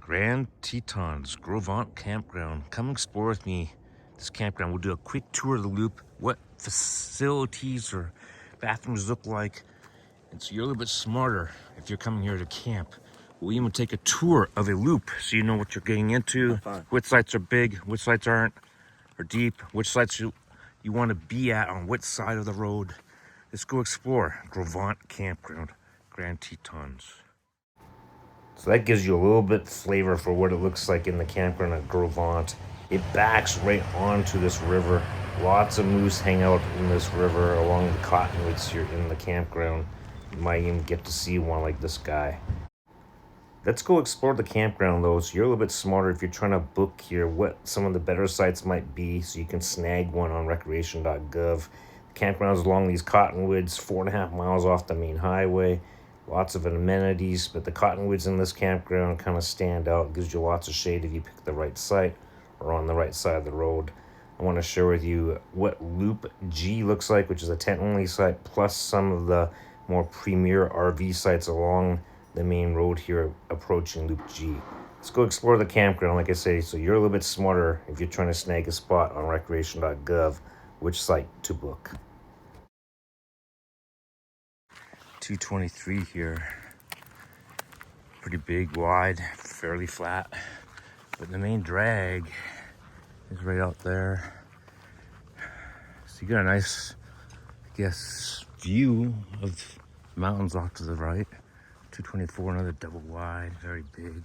Grand Teton Gros Ventre Campground. Come explore with me this campground. We'll do a quick tour of the loop, what facilities or bathrooms look like. And so you're a little bit smarter if you're coming here to camp. We'll even take a tour of a loop so you know what you're getting into, which sites are big, which sites aren't, or deep, which sites you want to be at on which side of the road. Let's go explore Gros Ventre Campground, Grand Tetons. So that gives you a little bit flavor for what it looks like in the campground at Gros Ventre. It backs right onto this river. Lots of moose hang out in this river along the cottonwoods here in the campground. You might even get to see one like this guy. Let's go explore the campground though, so you're a little bit smarter if you're trying to book here what some of the better sites might be, so you can snag one on recreation.gov. The campground's along these cottonwoods, 4.5 miles off the main highway. Lots of amenities, but the cottonwoods in this campground kind of stand out. It gives you lots of shade if you pick the right site or on the right side of the road. I want to share with you what Loop G looks like, which is a tent-only site, plus some of the more premier RV sites along the main road here approaching Loop G. Let's go explore the campground, like I say, so you're a little bit smarter if you're trying to snag a spot on recreation.gov, which site to book. 223 here. Pretty big, wide, fairly flat. But the main drag is right out there. So you got a nice, I guess, view of mountains off to the right. 224, another double wide, very big.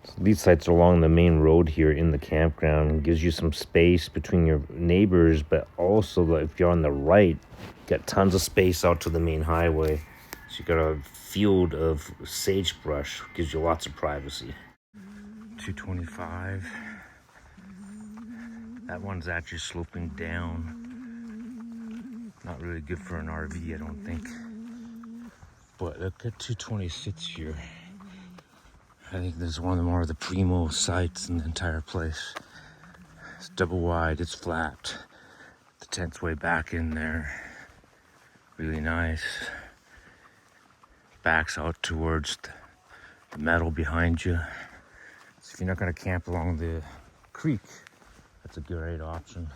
So these sites are along the main road here in the campground. It gives you some space between your neighbors, but also if you're on the right, got tons of space out to the main highway. So you got a field of sagebrush, gives you lots of privacy. 225. That one's actually sloping down. Not really good for an RV, I don't think. But look at 226 here. I think this is one of the more of the primo sites in the entire place. It's double wide, it's flat. The tent's way back in there. Really nice. Backs out towards the meadow behind you. So if you're not gonna camp along the creek, that's a great option.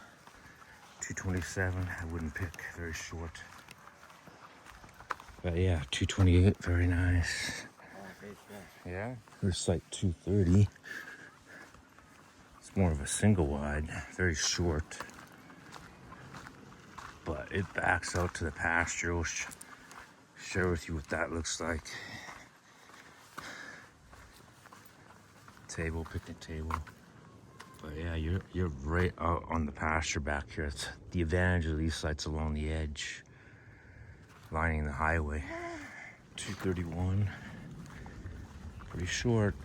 227, I wouldn't pick, very short. But yeah, 228, very nice. Yeah, here's site 230. It's more of a single wide, very short. But it backs out to the pasture. I'll share with you what that looks like. Table, picnic table. But yeah, you're right out on the pasture back here. It's the advantage of these sites along the edge, lining the highway. 231, pretty short,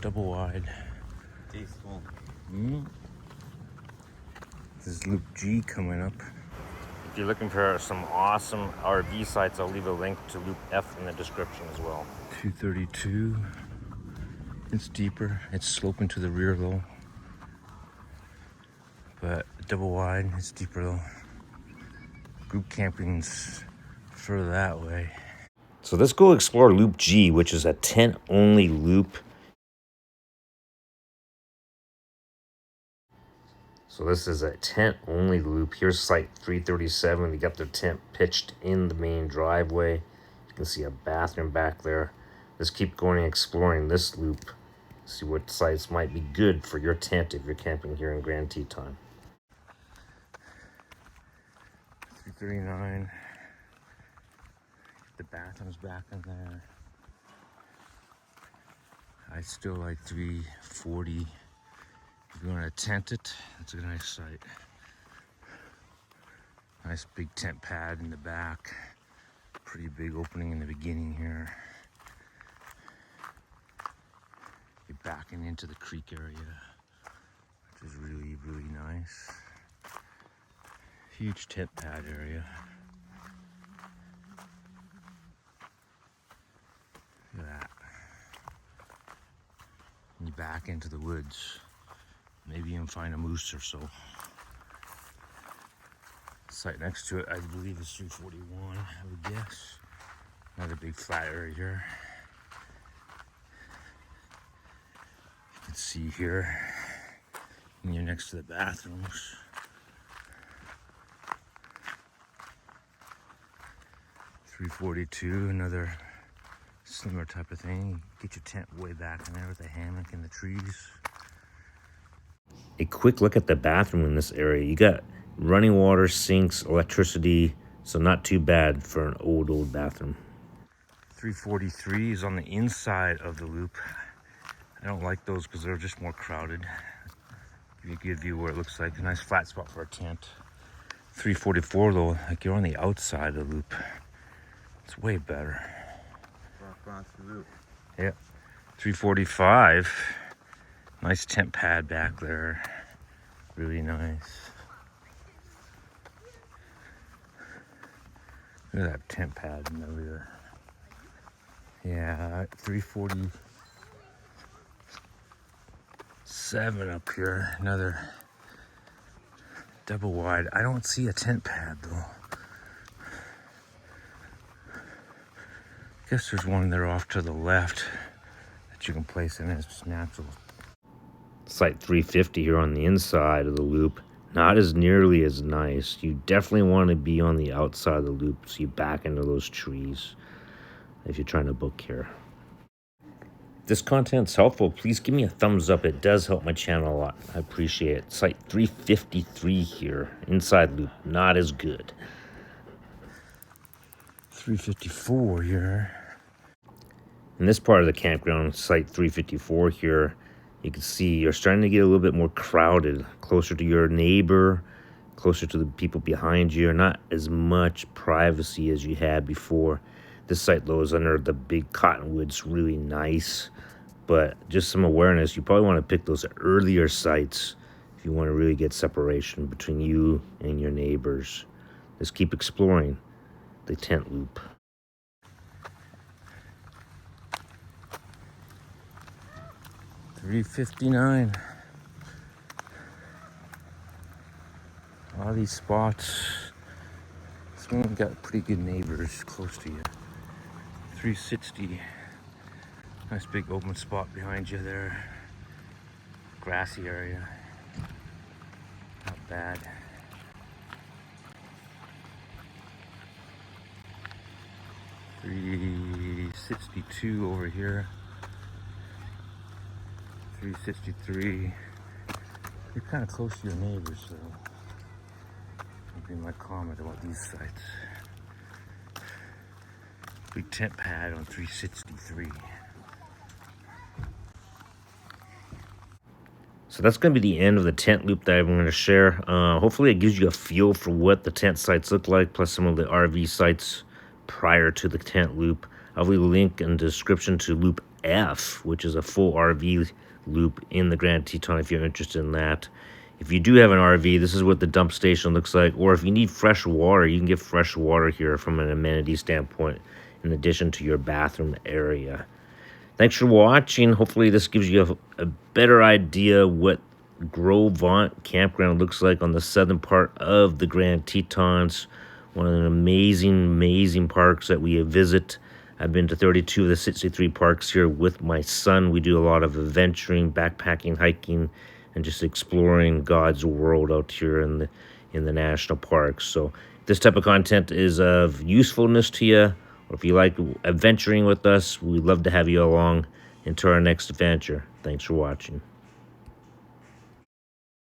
double wide. Tasteful. This is Loop G coming up. If you're looking for some awesome RV sites, I'll leave a link to Loop F in the description as well. 232, it's deeper, it's sloping to the rear though. But double wide, it's deeper though. Group camping's further that way. So let's go explore Loop G, which is a tent-only loop. So this is a tent-only loop. Here's site 337. They got their tent pitched in the main driveway. You can see a bathroom back there. Let's keep going and exploring this loop. See what sites might be good for your tent if you're camping here in Grand Teton. 339. The bathroom's back in there. I still like 340. If you want to tent it, it's a nice site. Nice big tent pad in the back. Pretty big opening in the beginning here. You're backing into the creek area, which is really, really nice. Huge tent pad area. Look at that. And you back into the woods. Maybe even find a moose or so. Site next to it, I believe, is 341, I would guess. Another big flat area here. can see here. And you're next to the bathrooms. $342, another similar type of thing. Get your tent way back in there with a hammock in the trees. A quick look at the bathroom in this area. You got running water, sinks, electricity, so not too bad for an old bathroom. 343 is on the inside of the loop. I don't like those because they're just more crowded. Give you a good view where it looks like. A nice flat spot for a tent. 344 though, like you're on the outside of the loop. It's way better. Yeah. 345. Nice tent pad back there. Really nice. Look at that tent pad in the rear. Yeah, 347 up here. Another double wide. I don't see a tent pad though. Guess there's one there off to the left that you can place in. It's just natural. Site 350 here on the inside of the loop. Not as nearly as nice. You definitely want to be on the outside of the loop so you back into those trees if you're trying to book here. If this content's helpful, please give me a thumbs up. It does help my channel a lot. I appreciate it. Site 353 here. Inside loop, not as good. 354 here. In this part of the campground, site 354 here, you can see you're starting to get a little bit more crowded, closer to your neighbor, closer to the people behind you. Not as much privacy as you had before. This site though is under the big cottonwoods, really nice, but just some awareness. You probably want to pick those earlier sites if you want to really get separation between you and your neighbors. Just keep exploring the tent loop. $359. A lot of these spots, some of them got pretty good neighbors close to you. 360. Nice big open spot behind you there. Grassy area. Not bad. $362 over here. 363. You're kind of close to your neighbors, so that'd be my comment about these sites. Big tent pad on 363. So that's going to be the end of the tent loop that I'm going to share. Hopefully it gives you a feel for what the tent sites look like, plus some of the RV sites prior to the tent loop. I'll leave a link in the description to Loop F, which is a full RV loop in the Grand Teton if you're interested in that. If you do have an RV, this is what the dump station looks like. Or if you need fresh water, you can get fresh water here from an amenity standpoint in addition to your bathroom area. Thanks for watching. Hopefully this gives you a better idea what Gros Ventre Campground looks like on the southern part of the Grand Tetons. One of the amazing parks that we visit. I've been to 32 of the 63 parks here with my son. We do a lot of adventuring, backpacking, hiking, and just exploring God's world out here in the national parks. So if this type of content is of usefulness to you, or if you like adventuring with us, we'd love to have you along into our next adventure. Thanks for watching.